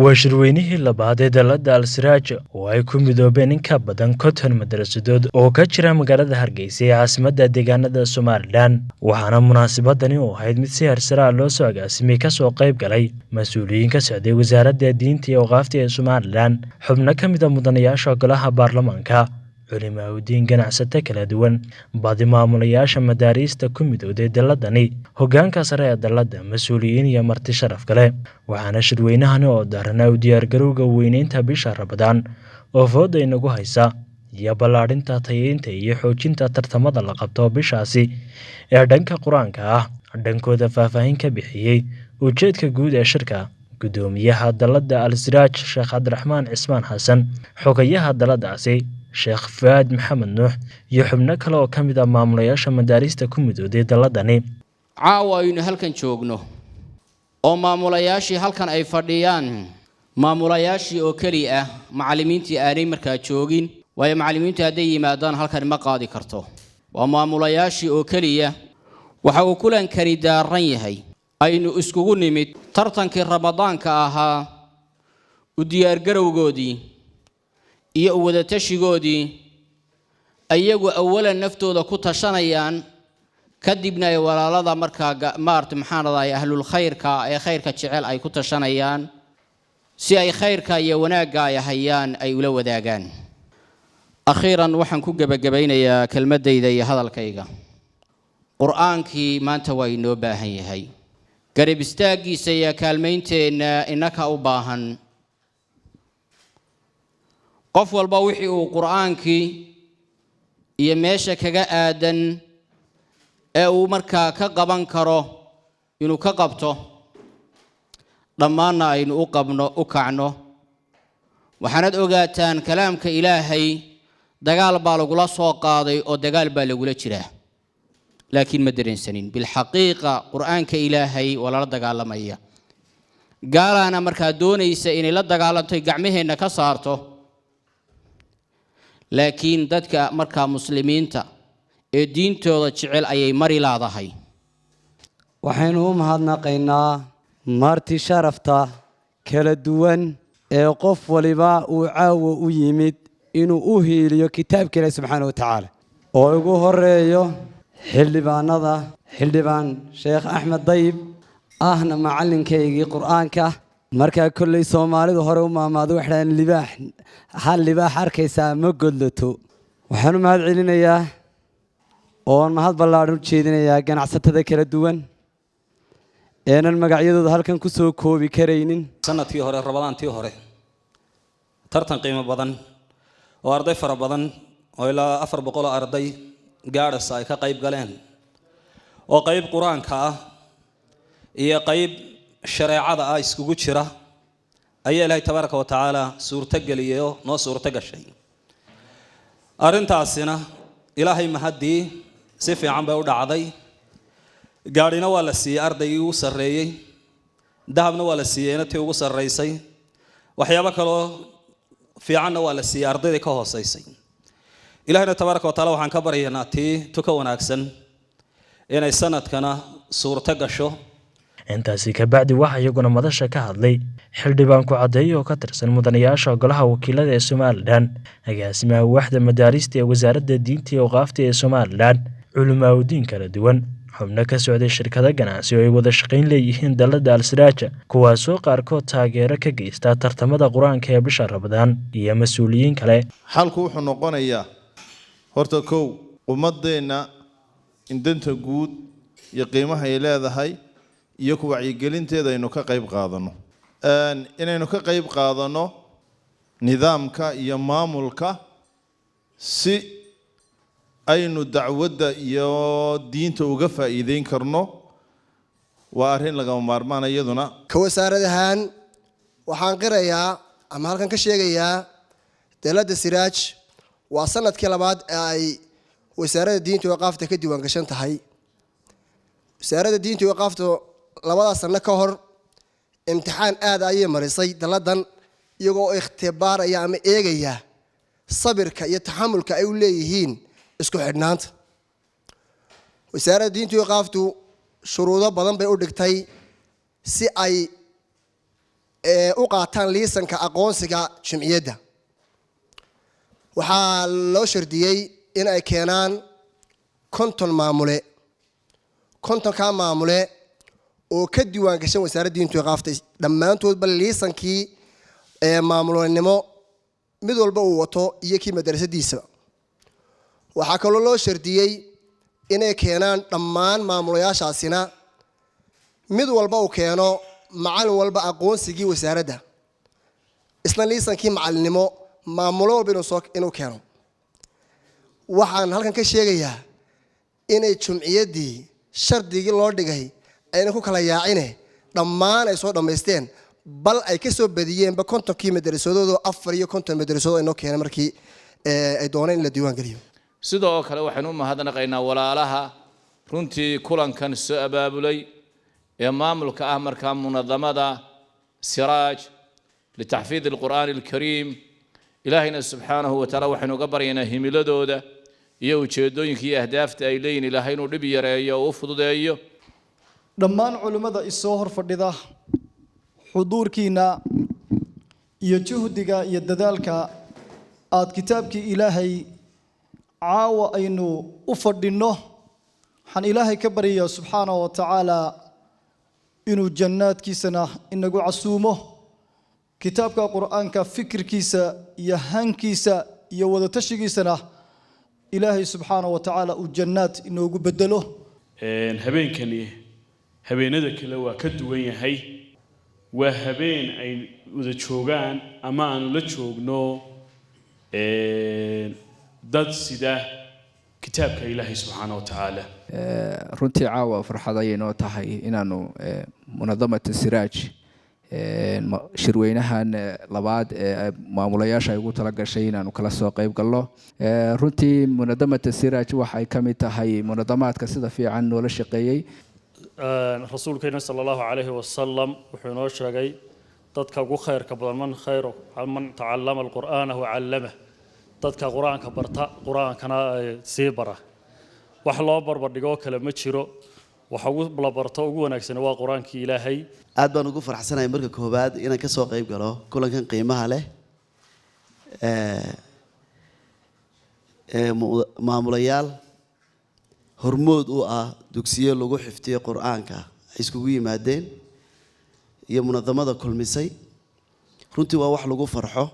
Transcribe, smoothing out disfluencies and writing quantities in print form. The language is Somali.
waa shirweynihii labaad ee dalada Al-Siraaj oo ay ku midoobeen in ka badan 50 madrasadood oo ka jira magaalada Hargeysa ee caasimadda deegaanada Somaliland waxaana munaasabadani u ahayd mid si heersare loo soo agaasimay ka soo qayb galay mas'uuliyiin ka socday wasaaradda diinta iyo awqaafta ee Somaliland xubno ka mid ah mudanayaasha golaha baarlamaanka culimaaddin ganacsato kala duwan badi maamulayaasha madaarista ku midowday daladani hoggaanka sare ee dalada mas'uuliyiin iyo marti sharaf kale waxaana shirweynahani oo daarana u diyaar garowga weynaynta bisha Ramadaan oo fooda inagu haysa iyo ballaarinta tayeynta iyo xoojinta tartamada la qabto bishaasi ee dhanka Quraanka ah dhankooda faahfaahin ka bixiyay ujeedka guud ee shirka gudoomiyaha dalada Al-Siraaj Sheekh Cabdiraxmaan Cismaan Xasan xogayaha daladaasi Sheekh Faad Maxamed Nuux iyo xubno kale oo ka mid ah maamulayaasha madaarista ku midowday daladani caawa aynu halkan joogno oo maamulayaashii halkan ay fadhiyaan maamulayaashii oo kali ah macallimiintii aanay markaa joogin way macallimiintu haday yimaadaan halkan ma qaadi karto waa maamulayaashii oo kaliya waxa uu kulan kari daaran yahay aynu iskugu nimid tartankii Ramadaanka ahaa u diyaar garowgoodii iyo wada tashigoodii ayagu awalan naftooda ku tashanayaan kadibna ay walaalada markaa maxaanadahay ahlul khayrka ee khayrka jecel ay ku tashanayaan si ay khayrka iyo wanaagga ay hayaan ay ula wadaagaan akhiran waxaan ku gabagabeynayaa kelmadayda iyo hadalkayga quraankii maanta waa inoo baahan yahay garab istaagiisa iyo kaalmeynteena inaka u baahan qof walba wixii uu quraankii iyo meesha kaga aadan ee uu markaa ka qaban karo inuu ka qabto dhammaanna aynu u kacno waxaanad ogaataan kalaamka ilaahay dagaal baa lagula soo qaaday oo dagaal baa lagula jiraa laakiin ma dareensanin bilxaqiiqa quraanka ilaahay wala dagaalamaya gaalaana markaa doonaysa inay la dagaalanto gacmaheena ka saarto laakiin dadka markaa muslimiinta ee diintooda jecel ayay mari laadahay waxaynu u mahadnaqaynaa marti sharafta kala duwan ee qof waliba uu caawo u yimid inuu u hiiliyo kitaabka Ilaahay subxaanahu wa ta'ala oo ugu horeeyo xildhibaan Sheekh Axmed Dayib ahna macalinkaygii quraanka marka kulay Soomaalidu hore u maamaado waxaan libaax arkaysa ma godlato waxaan u mahad celinayaa oo mahad ballaaran u jeedinayaa ganacsatada kala duwan eenan magacyadooda halkan ku soo koobi kareynin sanadkii hore Ramadaantii hore tartan qiimo badan oo arday fara badan oo ilaa 400 arday gaaraysa ay ka qayb galeen oo qayb quraanka ah iyo qayb shareecada ah iskugu jira ayaa Ilaahay tabaaraka wa taala suurta galiyo noo suurta gashay arintaasina Ilaahay mahadii si fiican bay u dhacday gaarina waa la siiyay ardaygii ugu sareeyay dahabna waa la siiyay tii ugu sareysay waxyaabo kale oo fiicanna waa la siiyay ardayda ka hooseysay Ilaahayna tabaaraka wa taala waxaan ka baryaynaa tii tuka wanaagsan inay sanadkana suurta gasho intaasi ka bacdi waxa iyaguna madasha ka hadlay xildhibaan ku cadeeyo oo ka tirsan mudanayaasha golaha wakiilada ee Somaliland agaasimaha waaxda madaarista ee wasaaradda diinta iyo awqaafta ee Somaliland culimaaddin kala duwan xubno ka socday shirkado ganacsi oo ay wada shaqayn leeyihiin dalada Al-Siraaj kuwaas oo qaarkood taageero ka geysta tartamada quraanka ee bisha Ramadaan iyo mas'uuliyiin kale halku wuxuu noqonayaa horta kow ummadeena in danta guud iyo qiimaha ay leedahay iyo ku wacyigelinteeda aynu ka qayb qaadano inaynu ka qayb qaadano nidaamka iyo maamulka si aynu dacwadda iyo diinta uga faa'iideyn karno waa arrin laga maarmaan iyaduna ka wasaaradahan waxaan qirayaa ama halkan ka sheegayaa dalada Siraaj waa sanadkii labaad ee ay wasaaradda diinta iyo awqaafta ka diiwaan gashan tahay wasaaradda diinta iyo awqaafta labada sano ka hor imtixaan aad ayay marisay daladan iyagoo ikhtibaaraya ama eegaya sabirka iyo taxamulka ay u leeyihiin isku xidhnaanta wasaaradda diinta iyo awqaaftu shuruudo badan bay u dhigtay si ay u qaataan liisanka aqoonsiga jumciyadda waxaa loo shardiyey in ay keenaan 50 maamule 50 maamule oo ka diiwaan gashan wasaaradda diinta iyo qaafta dhammaantoodba liisankii maamulanimo mid walba uu wato iyo kii madrasadiisa waxaa kaloo loo shardiyey inay keenaan dhammaan maamulayaashaasina mid walba uu keeno macallin walba aqoonsigii wasaaradda isla liisankii macallinimo maamulo walba inuu keeno waxaan halkan ka sheegayaa inay jumciyaddii shardigii loo dhigay ayna ku kala yaacine dhammaan ay soo dhammaysteen bal ay ka soo badiyeenba 50kii madrasadooda 54 madrasadood inoo keenay markii ay dooneen in la diiwaan geliyo sidoo kale waxaanu mahadnaqaynaa walaalaha runtii kulankan soo abaabulay ee maamulka ah markaa munadamada siraaj litaxfiid alqur'aan alkariim ilaahayna subxaanahu wa tacaala waxaynu uga baryaynaa himiladooda iyo ujeedooyinka iyo ahdaafta ay leeyihiin ilaahay inuu dhib yareeyo oo u fududeeyo dhammaan culimmada isoo hor fadhida xuduurkiina iyo juhdiga iyo dadaalka aad kitaabkii ilaahay caawa aynu u fadhino waxaan ilaahay ka baryayaa subxaanahu wa tacaala inuu jannaadkiisana inagu casuumo kitaabka qur'aanka fikirkiisa iyo hankiisa iyo wadatashigiisana ilaahay subxaanahu wa tacaala uu jannaad inoogu bedelo habeenkani habeenada kale waa ka duwan yahay waa habeen ay wada joogaan ama aanu la joogno dad sida kitaabka ilaahay subxaanahu wa tacaala runtii caawa farxad ayay noo tahay inaanu munadamada siraaj shirweynahan labaad ee maamulayaasha ay ugu tala gashay inaanu kala soo qayb galno runtii munadamada siraaj waxay ka mid tahay munadamaadka sida fiican noola shaqeeyey rasuulkeena sallallahu alayhi wasallam wuxuu noo sheegay dadka ugu khayrka badan man tacallama alqur'aana wa 'allama dadka quraanka barta quraankana sii bara wax loo barbar dhigo kale ma jiro waxa ugu la barto ugu wanaagsan waa quraankii ilaahay aad baan ugu faraxsanahay marka koobaad inaan ka soo qayb galo kulankan qiimaha leh maamulayaal hormood u ah dugsiyo lagu xifdiyo quraanka iskugu yimaadeen iyo munadamada kulmisay runtii waa wax lagu farxo